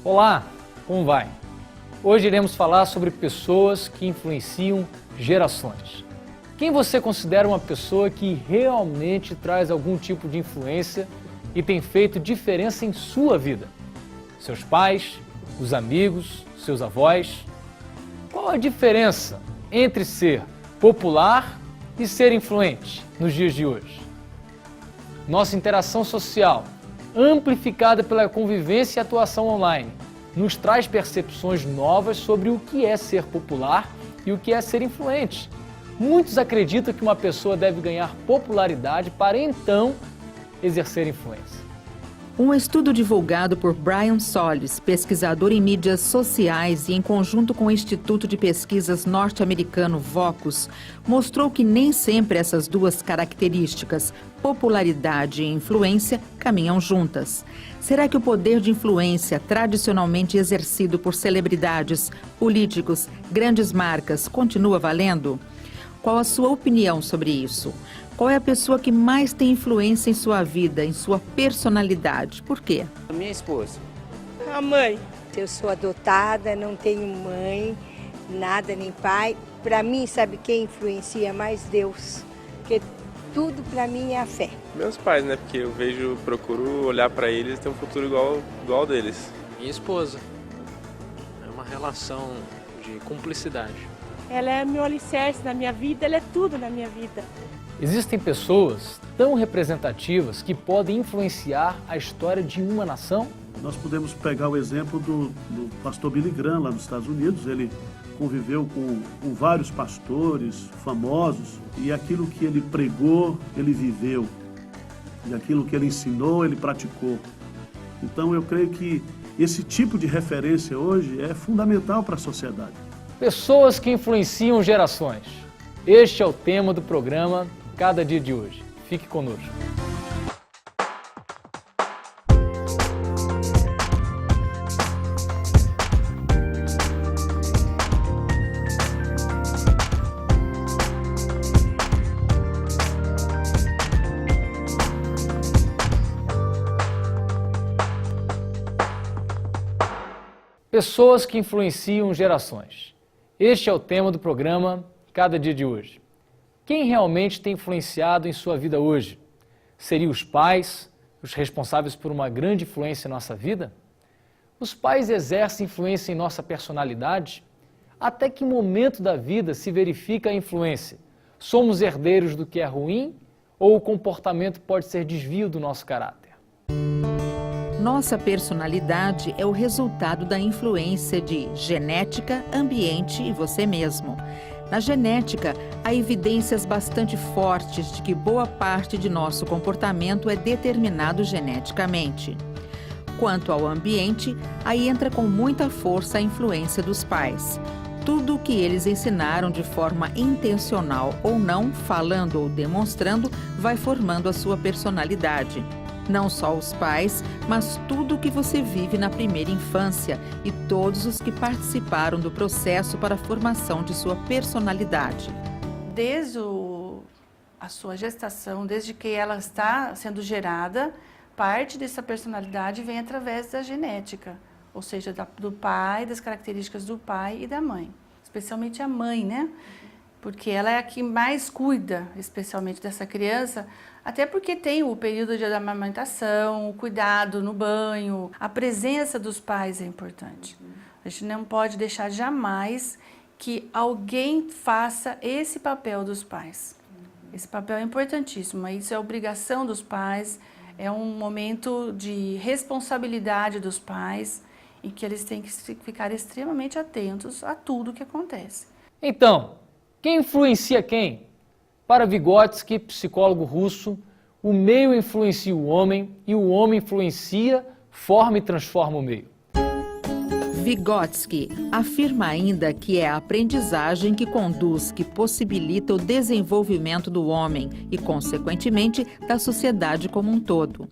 Olá, como vai? Hoje iremos falar sobre pessoas que influenciam gerações. Quem você considera uma pessoa que realmente traz algum tipo de influência e tem feito diferença em sua vida? Seus pais, os amigos, seus avós? Qual a diferença entre ser popular e ser influente nos dias de hoje? Nossa interação social, amplificada pela convivência e atuação online, nos traz percepções novas sobre o que é ser popular e o que é ser influente. Muitos acreditam que uma pessoa deve ganhar popularidade para então exercer influência. Um estudo divulgado por Brian Solis, pesquisador em mídias sociais e em conjunto com o Instituto de Pesquisas norte-americano Vocus, mostrou que nem sempre essas duas características, popularidade e influência, caminham juntas. Será que o poder de influência tradicionalmente exercido por celebridades, políticos, grandes marcas continua valendo? Qual a sua opinião sobre isso? Qual é a pessoa que mais tem influência em sua vida, em sua personalidade? Por quê? A minha esposa. A mãe. Eu sou adotada, não tenho mãe, nada nem pai. Para mim, sabe quem influencia mais? Deus. Porque tudo para mim é a fé. Meus pais, né? Porque eu procuro olhar para eles e ter um futuro igual ao deles. Minha esposa. É uma relação de cumplicidade. Ela é meu alicerce na minha vida, ela é tudo na minha vida. Existem pessoas tão representativas que podem influenciar a história de uma nação? Nós podemos pegar o exemplo do pastor Billy Graham, lá nos Estados Unidos. Ele conviveu com vários pastores famosos e aquilo que ele pregou, ele viveu. E aquilo que ele ensinou, ele praticou. Então eu creio que esse tipo de referência hoje é fundamental para a sociedade. Pessoas que influenciam gerações. Este é o tema do programa Cada Dia de Hoje. Fique conosco. Pessoas que influenciam gerações. Este é o tema do programa Cada Dia de Hoje. Quem realmente tem influenciado em sua vida hoje? Seriam os pais, os responsáveis por uma grande influência em nossa vida? Os pais exercem influência em nossa personalidade? Até que momento da vida se verifica a influência? Somos herdeiros do que é ruim ou o comportamento pode ser desvio do nosso caráter? Nossa personalidade é o resultado da influência de genética, ambiente e você mesmo. Na genética, há evidências bastante fortes de que boa parte de nosso comportamento é determinado geneticamente. Quanto ao ambiente, aí entra com muita força a influência dos pais. Tudo o que eles ensinaram de forma intencional ou não, falando ou demonstrando, vai formando a sua personalidade. Não só os pais, mas tudo o que você vive na primeira infância e todos os que participaram do processo para a formação de sua personalidade. Desde a sua gestação, desde que ela está sendo gerada, parte dessa personalidade vem através da genética, ou seja, do pai, das características do pai e da mãe. Especialmente a mãe, né? Porque ela é a que mais cuida, especialmente dessa criança, até porque tem o período de amamentação, o cuidado no banho, a presença dos pais é importante. A gente não pode deixar jamais que alguém faça esse papel dos pais. Esse papel é importantíssimo, isso é obrigação dos pais, é um momento de responsabilidade dos pais e que eles têm que ficar extremamente atentos a tudo que acontece. Então, quem influencia quem? Para Vygotsky, psicólogo russo, o meio influencia o homem e o homem influencia, forma e transforma o meio. Vygotsky afirma ainda que é a aprendizagem que conduz, que possibilita o desenvolvimento do homem e, consequentemente, da sociedade como um todo.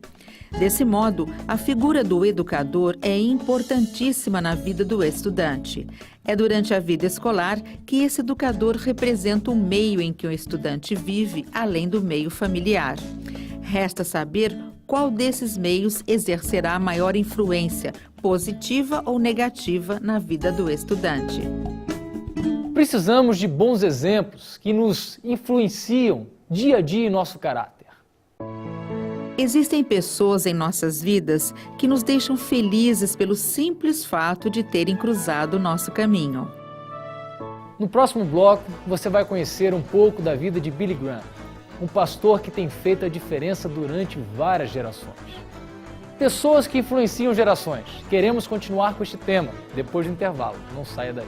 Desse modo, a figura do educador é importantíssima na vida do estudante. É durante a vida escolar que esse educador representa o meio em que o estudante vive, além do meio familiar. Resta saber qual desses meios exercerá maior influência, positiva ou negativa, na vida do estudante. Precisamos de bons exemplos que nos influenciam dia a dia em nosso caráter. Existem pessoas em nossas vidas que nos deixam felizes pelo simples fato de terem cruzado o nosso caminho. No próximo bloco, você vai conhecer um pouco da vida de Billy Graham, um pastor que tem feito a diferença durante várias gerações. Pessoas que influenciam gerações. Queremos continuar com este tema depois do intervalo. Não saia daí.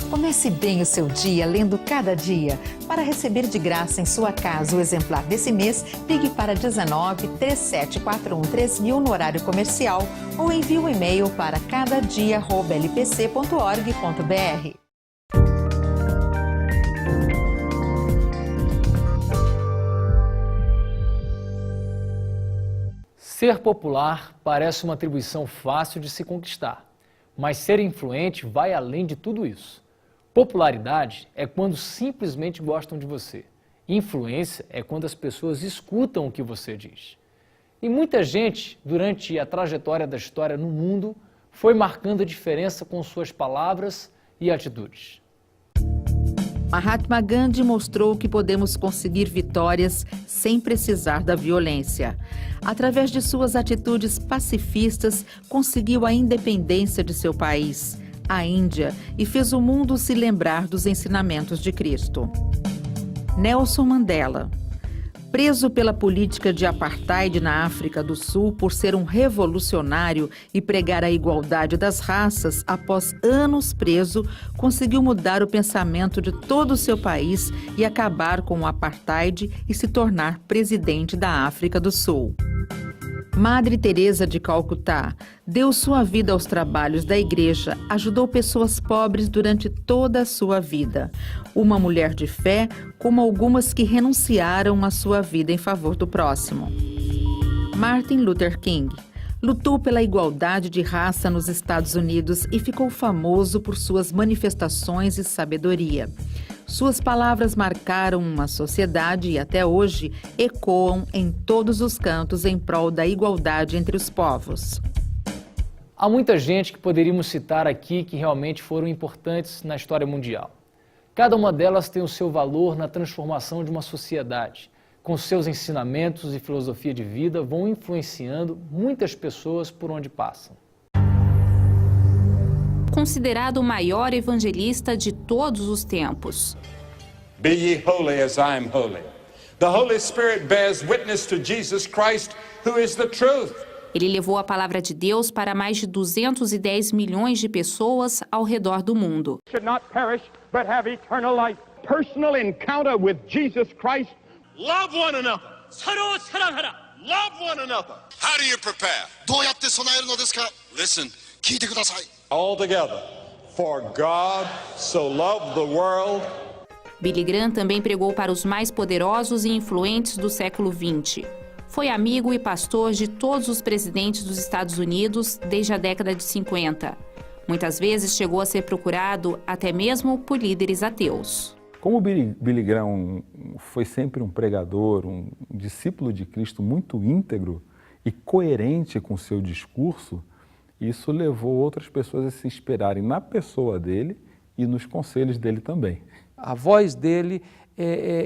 Comece bem o seu dia lendo Cada Dia. Para receber de graça em sua casa o exemplar desse mês, ligue para 19 3741 3000 no horário comercial ou envie um e-mail para cadadia@lpc.org.br. Ser popular parece uma atribuição fácil de se conquistar, mas ser influente vai além de tudo isso. Popularidade é quando simplesmente gostam de você. Influência é quando as pessoas escutam o que você diz. E muita gente, durante a trajetória da história no mundo, foi marcando a diferença com suas palavras e atitudes. Mahatma Gandhi mostrou que podemos conseguir vitórias sem precisar da violência. Através de suas atitudes pacifistas, conseguiu a independência de seu país, a Índia, e fez o mundo se lembrar dos ensinamentos de Cristo. Nelson Mandela. Preso pela política de apartheid na África do Sul por ser um revolucionário e pregar a igualdade das raças, após anos preso, conseguiu mudar o pensamento de todo o seu país e acabar com o apartheid e se tornar presidente da África do Sul. Madre Teresa de Calcutá deu sua vida aos trabalhos da igreja, ajudou pessoas pobres durante toda a sua vida. Uma mulher de fé, como algumas que renunciaram à sua vida em favor do próximo. Martin Luther King lutou pela igualdade de raça nos Estados Unidos e ficou famoso por suas manifestações e sabedoria. Suas palavras marcaram uma sociedade e até hoje ecoam em todos os cantos em prol da igualdade entre os povos. Há muita gente que poderíamos citar aqui que realmente foram importantes na história mundial. Cada uma delas tem o seu valor na transformação de uma sociedade. Com seus ensinamentos e filosofia de vida, vão influenciando muitas pessoas por onde passam. Considerado o maior evangelista de todos os tempos. Be ye holy as I am holy. The Holy Spirit bears witness to Jesus Christ, who is the truth. Ele levou a palavra de Deus para mais de 210 milhões de pessoas ao redor do mundo. Should not perish, but have eternal life. Personal encounter with Jesus Christ. Love one another. 서로 사랑하라. Love one another. How do you prepare? どうやって備えるのですか? Listen. 聞いてください. All together. For God so loved the world. Billy Graham também pregou para os mais poderosos e influentes do século XX. Foi amigo e pastor de todos os presidentes dos Estados Unidos desde a década de 50. Muitas vezes chegou a ser procurado até mesmo por líderes ateus. Como Billy Graham foi sempre um pregador, um discípulo de Cristo muito íntegro e coerente com seu discurso, isso levou outras pessoas a se inspirarem na pessoa dele e nos conselhos dele também. A voz dele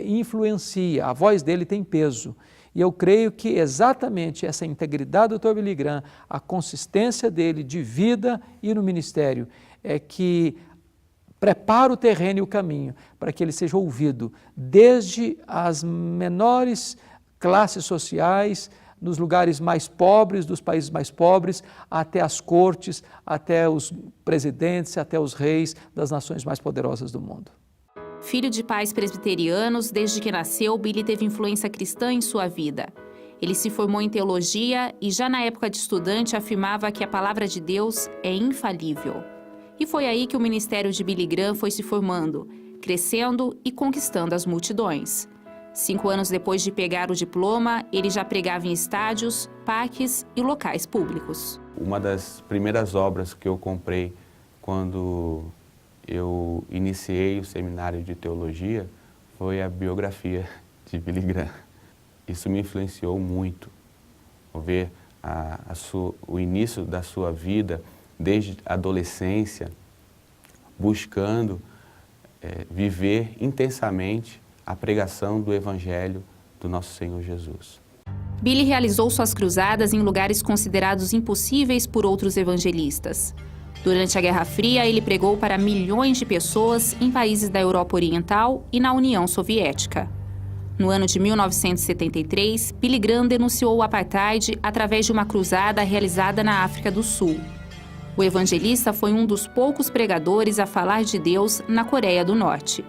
influencia, a voz dele tem peso. E eu creio que exatamente essa integridade do Dr. Billy Graham, a consistência dele de vida e no ministério, é que prepara o terreno e o caminho para que ele seja ouvido desde as menores classes sociais, nos lugares mais pobres, dos países mais pobres, até as cortes, até os presidentes, até os reis das nações mais poderosas do mundo. Filho de pais presbiterianos, desde que nasceu, Billy teve influência cristã em sua vida. Ele se formou em teologia e já na época de estudante afirmava que a palavra de Deus é infalível. E foi aí que o ministério de Billy Graham foi se formando, crescendo e conquistando as multidões. 5 anos depois de pegar o diploma, ele já pregava em estádios, parques e locais públicos. Uma das primeiras obras que eu comprei quando eu iniciei o seminário de teologia foi a biografia de Billy Graham. Isso me influenciou muito. Ver o início da sua vida, desde a adolescência, buscando viver intensamente a pregação do Evangelho do nosso Senhor Jesus. Billy realizou suas cruzadas em lugares considerados impossíveis por outros evangelistas. Durante a Guerra Fria, ele pregou para milhões de pessoas em países da Europa Oriental e na União Soviética. No ano de 1973, Billy Graham denunciou o apartheid através de uma cruzada realizada na África do Sul. O evangelista foi um dos poucos pregadores a falar de Deus na Coreia do Norte.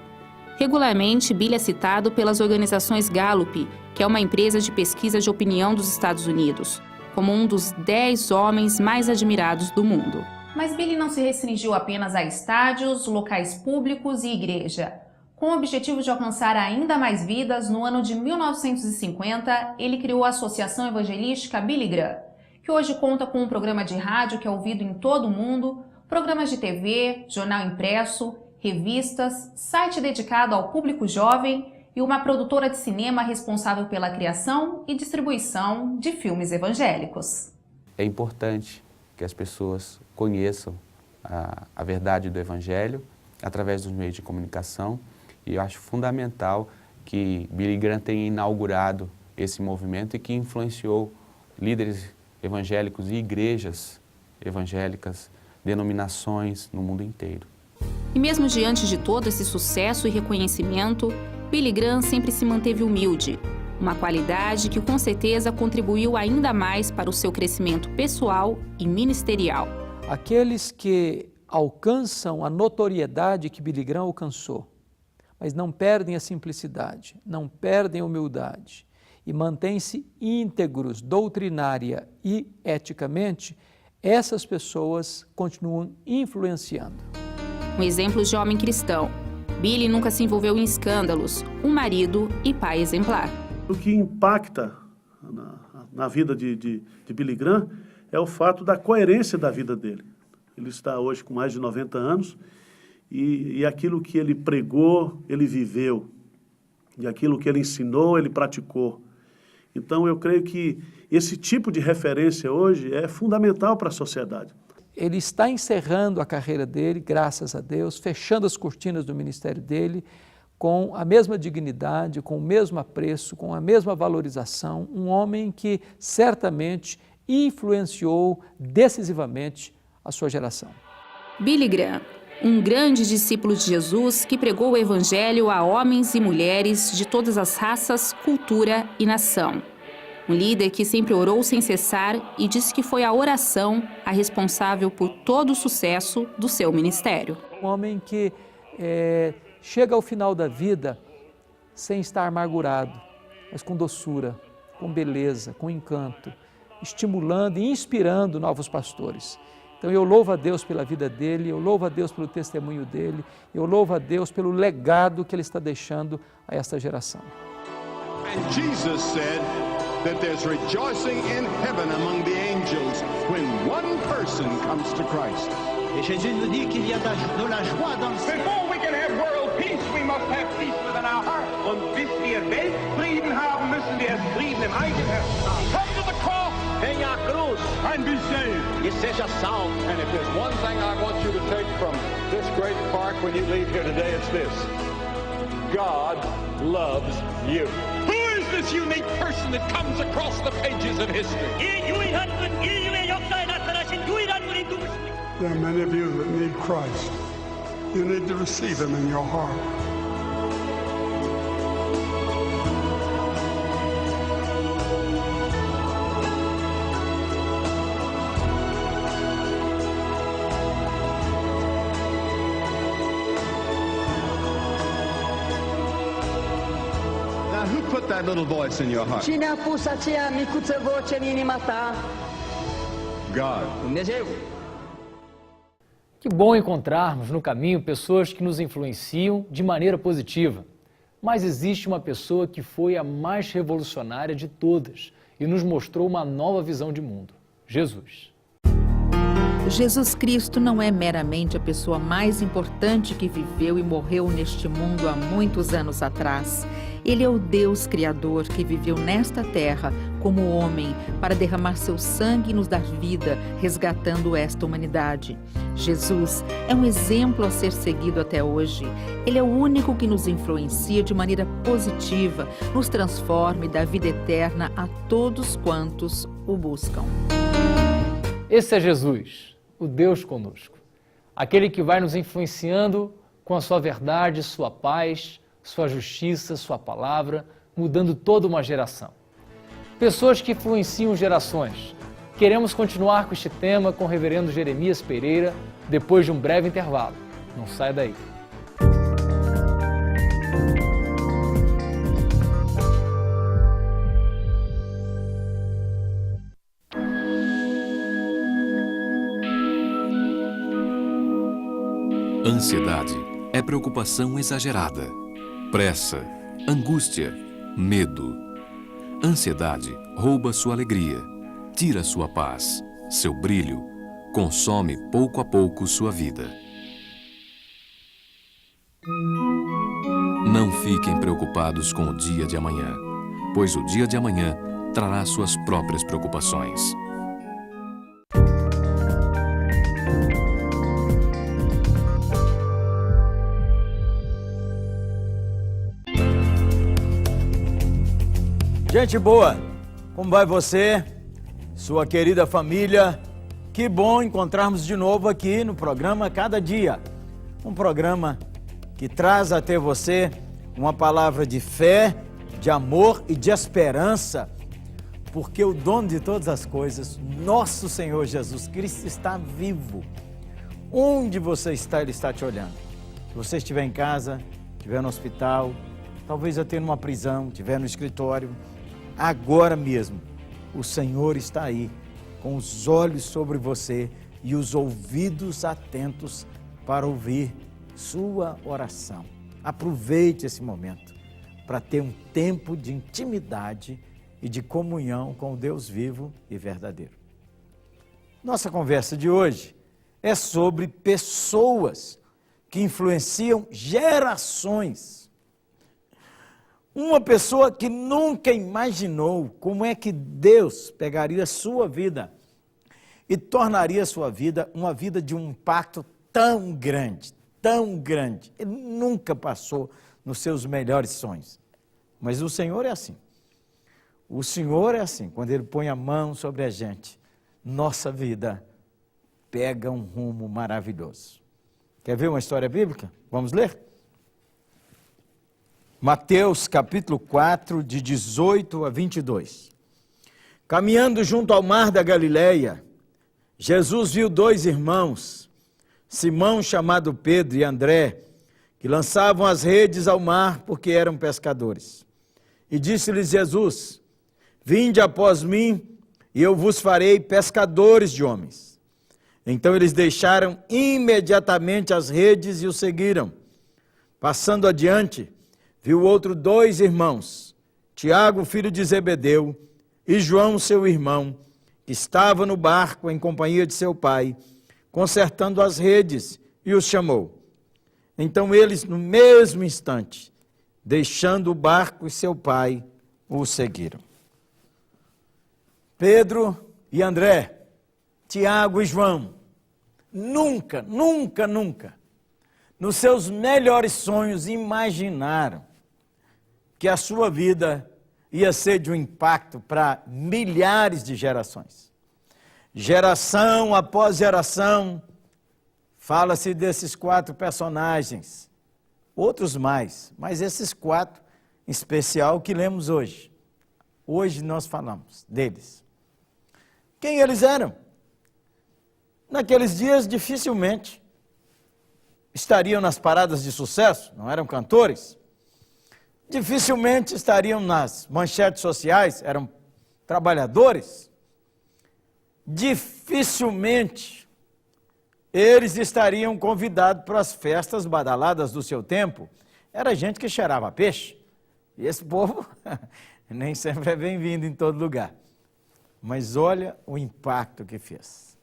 Regularmente, Billy é citado pelas organizações Gallup, que é uma empresa de pesquisa de opinião dos Estados Unidos, como um dos 10 homens mais admirados do mundo. Mas Billy não se restringiu apenas a estádios, locais públicos e igreja. Com o objetivo de alcançar ainda mais vidas, no ano de 1950, ele criou a Associação Evangelística Billy Graham, que hoje conta com um programa de rádio que é ouvido em todo o mundo, programas de TV, jornal impresso, revistas, site dedicado ao público jovem e uma produtora de cinema responsável pela criação e distribuição de filmes evangélicos. É importante que as pessoas conheçam a verdade do Evangelho através dos meios de comunicação, e eu acho fundamental que Billy Graham tenha inaugurado esse movimento e que influenciou líderes evangélicos e igrejas evangélicas, denominações no mundo inteiro. E mesmo diante de todo esse sucesso e reconhecimento, Billy Graham sempre se manteve humilde, uma qualidade que com certeza contribuiu ainda mais para o seu crescimento pessoal e ministerial. Aqueles que alcançam a notoriedade que Billy Graham alcançou, mas não perdem a simplicidade, não perdem a humildade e mantêm-se íntegros doutrinária e eticamente, essas pessoas continuam influenciando. Um exemplo de homem cristão. Billy nunca se envolveu em escândalos, um marido e pai exemplar. O que impacta na vida de Billy Graham é o fato da coerência da vida dele. Ele está hoje com mais de 90 anos e aquilo que ele pregou, ele viveu. E aquilo que ele ensinou, ele praticou. Então, eu creio que esse tipo de referência hoje é fundamental para a sociedade. Ele está encerrando a carreira dele, graças a Deus, fechando as cortinas do ministério dele, com a mesma dignidade, com o mesmo apreço, com a mesma valorização, um homem que certamente influenciou decisivamente a sua geração. Billy Graham, um grande discípulo de Jesus que pregou o Evangelho a homens e mulheres de todas as raças, cultura e nação. Um líder que sempre orou sem cessar e disse que foi a oração a responsável por todo o sucesso do seu ministério. Um homem que chega ao final da vida sem estar amargurado, mas com doçura, com beleza, com encanto, estimulando e inspirando novos pastores. Então eu louvo a Deus pela vida dele, eu louvo a Deus pelo testemunho dele, eu louvo a Deus pelo legado que ele está deixando a esta geração. And Jesus said that there's rejoicing in heaven among the angels when one person comes to Christ. Et Jésus nous dit qu'il y a de la joie dans le ciel. Before we can have world peace, we must have peace within our hearts. Und bis wir Weltfrieden haben, müssen wir Frieden im eigenen Herzen haben. Come to the cross. Venha à cruz and be saved. E seja salvo. And if there's one thing I want you to take from this great park when you leave here today, it's this. God loves you. Who is this unique person that comes across the pages of history? There are many of you that need Christ. You need to receive Him in your heart. Now, who put that little voice in your heart? God. Que bom encontrarmos no caminho pessoas que nos influenciam de maneira positiva. Mas existe uma pessoa que foi a mais revolucionária de todas e nos mostrou uma nova visão de mundo: Jesus. Jesus Cristo não é meramente a pessoa mais importante que viveu e morreu neste mundo há muitos anos atrás. Ele é o Deus Criador que viveu nesta terra como homem para derramar seu sangue e nos dar vida, resgatando esta humanidade. Jesus é um exemplo a ser seguido até hoje. Ele é o único que nos influencia de maneira positiva, nos transforma e dá vida eterna a todos quantos o buscam. Esse é Jesus, o Deus conosco. Aquele que vai nos influenciando com a sua verdade, sua paz, sua justiça, sua palavra, mudando toda uma geração. Pessoas que influenciam gerações. Queremos continuar com este tema com o reverendo Jeremias Pereira, depois de um breve intervalo. Não sai daí. Ansiedade é preocupação exagerada, pressa, angústia, medo. Ansiedade rouba sua alegria, tira sua paz, seu brilho, consome pouco a pouco sua vida. Não fiquem preocupados com o dia de amanhã, pois o dia de amanhã trará suas próprias preocupações. Gente boa, como vai você? Sua querida família? Que bom encontrarmos de novo aqui no programa Cada Dia. Um programa que traz até você uma palavra de fé, de amor e de esperança, porque o dono de todas as coisas, nosso Senhor Jesus Cristo, está vivo. Onde você está, Ele está te olhando. Se você estiver em casa, estiver no hospital, talvez até numa prisão, estiver no escritório, agora mesmo, o Senhor está aí, com os olhos sobre você e os ouvidos atentos para ouvir sua oração. Aproveite esse momento para ter um tempo de intimidade e de comunhão com o Deus vivo e verdadeiro. Nossa conversa de hoje é sobre pessoas que influenciam gerações. Uma pessoa que nunca imaginou como é que Deus pegaria a sua vida e tornaria a sua vida uma vida de um impacto tão grande, tão grande. Ele nunca passou nos seus melhores sonhos. Mas o Senhor é assim. O Senhor é assim. Quando Ele põe a mão sobre a gente, nossa vida pega um rumo maravilhoso. Quer ver uma história bíblica? Vamos ler? Mateus capítulo 4, de 18 a 22. Caminhando junto ao mar da Galileia, Jesus viu dois irmãos, Simão, chamado Pedro, e André, que lançavam as redes ao mar porque eram pescadores. E disse-lhes Jesus: vinde após mim, e eu vos farei pescadores de homens. Então eles deixaram imediatamente as redes e o seguiram. Passando adiante, viu outro dois irmãos, Tiago, filho de Zebedeu, e João, seu irmão, que estava no barco em companhia de seu pai, consertando as redes, e os chamou. Então eles, no mesmo instante, deixando o barco e seu pai, o seguiram. Pedro e André, Tiago e João, nunca, nos seus melhores sonhos imaginaram que a sua vida ia ser de um impacto para milhares de gerações. Geração após geração, fala-se desses quatro personagens, outros mais, mas esses quatro em especial que lemos hoje. Hoje nós falamos deles. Quem eles eram? Naqueles dias, dificilmente estariam nas paradas de sucesso, não eram cantores. Dificilmente estariam nas manchetes sociais, eram trabalhadores. Dificilmente eles estariam convidados para as festas badaladas do seu tempo. Era gente que cheirava peixe. E esse povo nem sempre é bem-vindo em todo lugar. Mas olha o impacto que fez.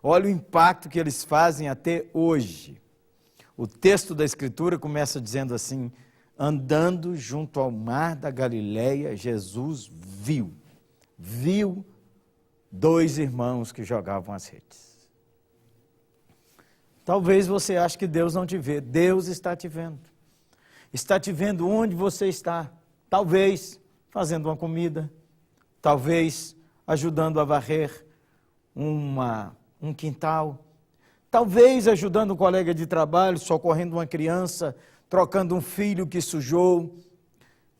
Olha o impacto que eles fazem até hoje. O texto da Escritura começa dizendo assim: andando junto ao mar da Galileia, Jesus viu 2 irmãos que jogavam as redes. Talvez você ache que Deus não te vê. Deus está te vendo. Está te vendo onde você está. Talvez fazendo uma comida, talvez ajudando a varrer um quintal, talvez ajudando um colega de trabalho, socorrendo uma criança, trocando um filho que sujou.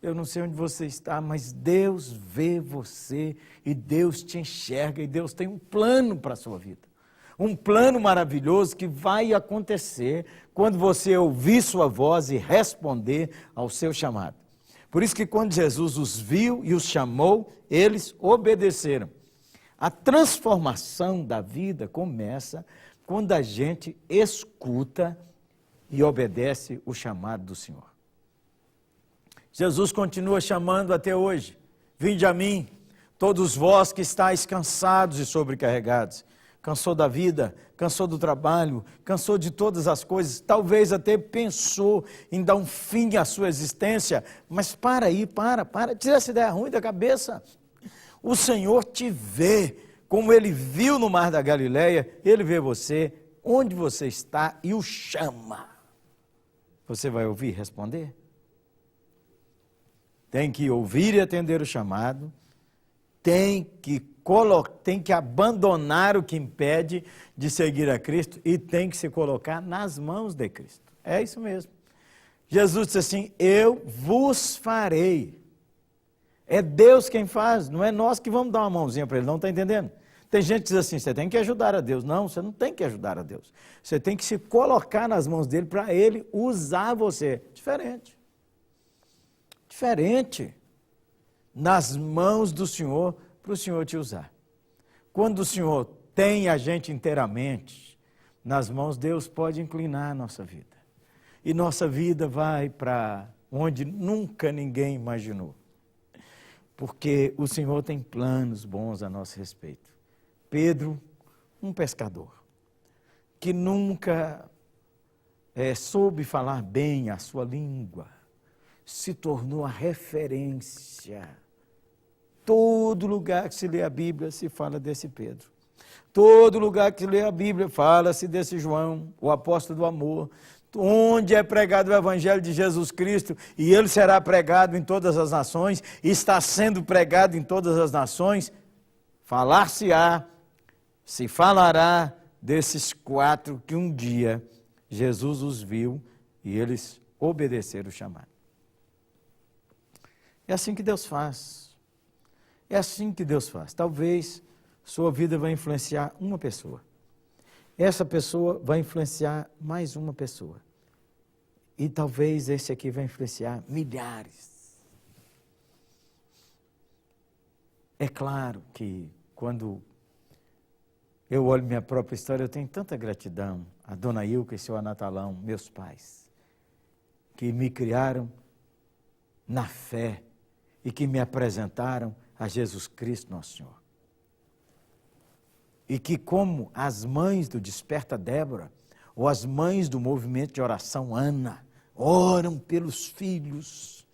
Eu não sei onde você está, mas Deus vê você e Deus te enxerga e Deus tem um plano para a sua vida. Um plano maravilhoso que vai acontecer quando você ouvir sua voz e responder ao seu chamado. Por isso que quando Jesus os viu e os chamou, eles obedeceram. A transformação da vida começa quando a gente escuta e obedece o chamado do Senhor. Jesus continua chamando até hoje: vinde a mim, todos vós que estáis cansados e sobrecarregados. Cansou da vida, cansou do trabalho, cansou de todas as coisas, talvez até pensou em dar um fim à sua existência, mas para aí, tira essa ideia ruim da cabeça. O Senhor te vê, como Ele viu no mar da Galileia, Ele vê você, onde você está e o chama. Você vai ouvir e responder? Tem que ouvir e atender o chamado, tem que abandonar o que impede de seguir a Cristo e tem que se colocar nas mãos de Cristo. É isso mesmo. Jesus disse assim: eu vos farei. É Deus quem faz, não é nós que vamos dar uma mãozinha para Ele, não está entendendo? Tem gente que diz assim: você tem que ajudar a Deus. Não, você não tem que ajudar a Deus. Você tem que se colocar nas mãos dEle para Ele usar você. Diferente. Nas mãos do Senhor, para o Senhor te usar. Quando o Senhor tem a gente inteiramente nas mãos, Deus pode inclinar a nossa vida. E nossa vida vai para onde nunca ninguém imaginou. Porque o Senhor tem planos bons a nosso respeito. Pedro, um pescador, que nunca soube falar bem a sua língua, se tornou a referência. Todo lugar que se lê a Bíblia se fala desse Pedro. Todo lugar que se lê a Bíblia fala-se desse João, o apóstolo do amor. Onde é pregado o Evangelho de Jesus Cristo, e ele será pregado em todas as nações, e está sendo pregado em todas as nações, falar-se-á, se falará desses 4 que um dia Jesus os viu e eles obedeceram o chamado. É assim que Deus faz. É assim que Deus faz. Talvez sua vida vai influenciar uma pessoa. Essa pessoa vai influenciar mais uma pessoa. E talvez esse aqui vai influenciar milhares. É claro que quando eu olho minha própria história, eu tenho tanta gratidão a Dona Ilka e seu Anatalão, meus pais, que me criaram na fé e que me apresentaram a Jesus Cristo, nosso Senhor. E que, como as mães do Desperta Débora, ou as mães do movimento de oração Ana, oram pelos filhos,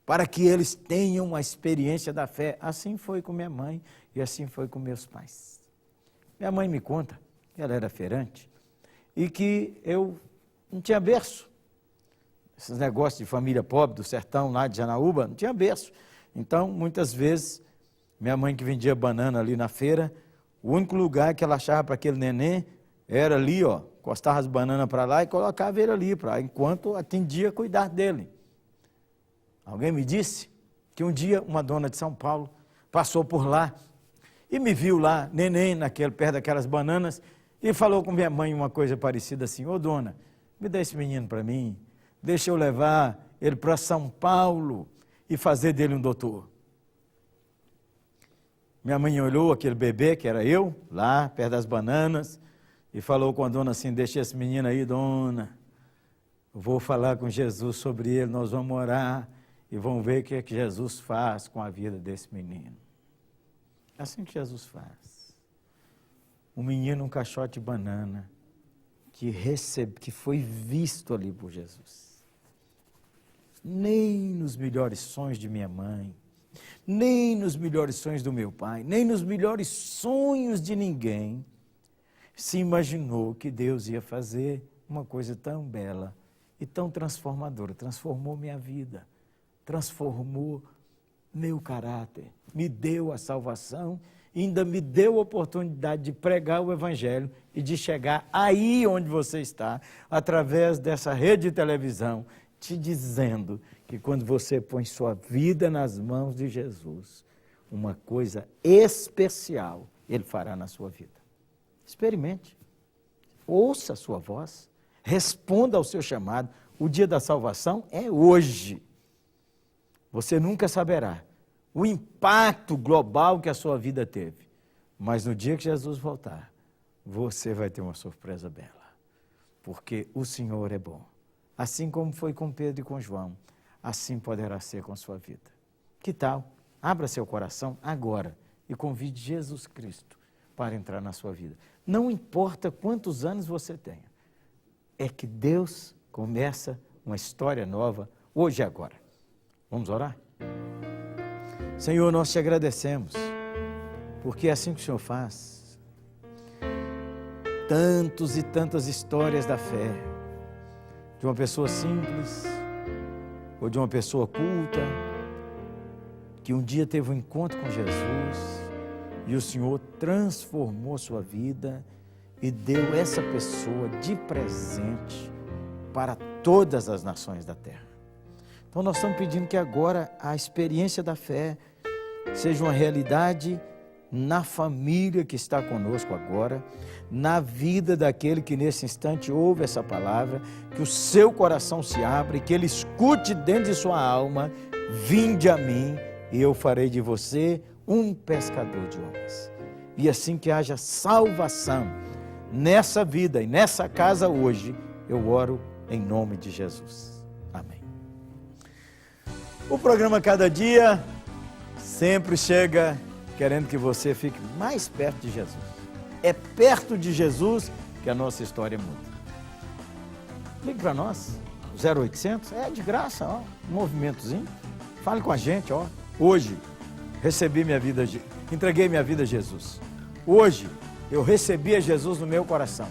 para que eles tenham a experiência da fé. Assim foi com minha mãe e assim foi com meus pais. Minha mãe me conta que ela era feirante e que eu não tinha berço. Esses negócios de família pobre do sertão lá de Janaúba, não tinha berço. Então, muitas vezes, minha mãe que vendia banana ali na feira, o único lugar que ela achava para aquele neném era ali, encostava as bananas para lá e colocava ele ali, enquanto atendia cuidar dele. Alguém me disse que um dia uma dona de São Paulo passou por lá e me viu lá, neném, perto daquelas bananas, e falou com minha mãe uma coisa parecida assim: ô dona, me dá esse menino para mim, deixa eu levar ele para São Paulo e fazer dele um doutor. Minha mãe olhou aquele bebê, que era eu, lá, perto das bananas, e falou com a dona assim: deixa esse menino aí, dona, eu vou falar com Jesus sobre ele, nós vamos orar e vamos ver o que é que Jesus faz com a vida desse menino. É assim que Jesus faz. um menino, um caixote de banana, que foi visto ali por Jesus. Nem nos melhores sonhos de minha mãe, nem nos melhores sonhos do meu pai, nem nos melhores sonhos de ninguém se imaginou que Deus ia fazer uma coisa tão bela e tão transformadora. Transformou minha vida, transformou meu caráter, me deu a salvação e ainda me deu a oportunidade de pregar o Evangelho e de chegar aí onde você está, através dessa rede de televisão, te dizendo que quando você põe sua vida nas mãos de Jesus, uma coisa especial Ele fará na sua vida. Experimente, ouça a sua voz, responda ao seu chamado. O dia da salvação é hoje. Você nunca saberá o impacto global que a sua vida teve, mas no dia que Jesus voltar, você vai ter uma surpresa bela, porque o Senhor é bom. Assim como foi com Pedro e com João, assim poderá ser com sua vida. Que tal? Abra seu coração agora e convide Jesus Cristo para entrar na sua vida. Não importa quantos anos você tenha, é que Deus começa uma história nova hoje e agora. Vamos orar? Senhor, nós te agradecemos, porque é assim que o Senhor faz. Tantos e tantas histórias da fé, de uma pessoa simples, ou de uma pessoa culta, que um dia teve um encontro com Jesus, e o Senhor transformou sua vida e deu essa pessoa de presente para todas as nações da terra. Então nós estamos pedindo que agora a experiência da fé seja uma realidade na família que está conosco agora, na vida daquele que nesse instante ouve essa palavra, que o seu coração se abra e que ele escute dentro de sua alma: vinde a mim e eu farei de você um pescador de homens. E assim que haja salvação nessa vida e nessa casa hoje, eu oro em nome de Jesus. Amém. O programa Cada Dia sempre chega querendo que você fique mais perto de Jesus. É perto de Jesus que a nossa história muda. Ligue para nós, 0800, é de graça, ó, um movimentozinho. Fale com a gente, ó. Hoje, entreguei minha vida a Jesus. Hoje, eu recebi a Jesus no meu coração.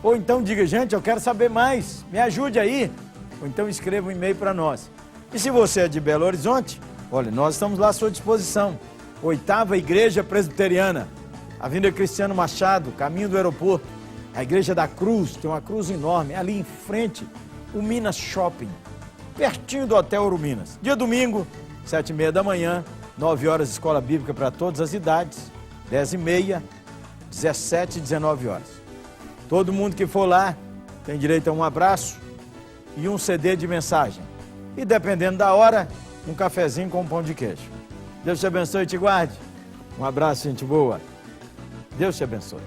Ou então diga: gente, eu quero saber mais, me ajude aí. Ou então escreva um e-mail para nós. E se você é de Belo Horizonte, olha, nós estamos lá à sua disposição. 8ª Igreja Presbiteriana, Avenida Cristiano Machado, caminho do aeroporto. A Igreja da Cruz, tem uma cruz enorme, ali em frente, o Minas Shopping, pertinho do Hotel Ouro Minas. Dia domingo, 7h30 da manhã, 9 horas, escola bíblica para todas as idades, 10h30, 17 e 19 horas. Todo mundo que for lá tem direito a um abraço e um CD de mensagem. E dependendo da hora, um cafezinho com um pão de queijo. Deus te abençoe e te guarde. Um abraço, gente boa. Deus te abençoe.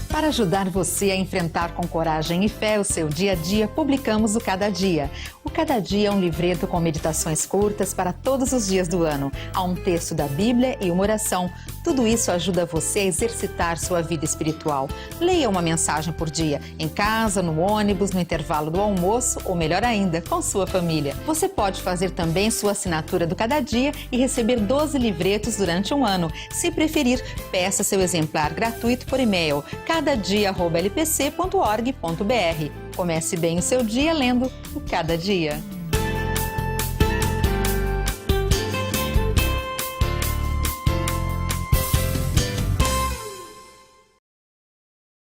Para ajudar você a enfrentar com coragem e fé o seu dia a dia, publicamos o Cada Dia. O Cada Dia é um livreto com meditações curtas para todos os dias do ano. Há um texto da Bíblia e uma oração. Tudo isso ajuda você a exercitar sua vida espiritual. Leia uma mensagem por dia, em casa, no ônibus, no intervalo do almoço ou, melhor ainda, com sua família. Você pode fazer também sua assinatura do Cada Dia e receber 12 livretos durante um ano. Se preferir, peça seu exemplar gratuito por e-mail cadadia@lpc.org.br. Comece bem o seu dia lendo o Cada Dia.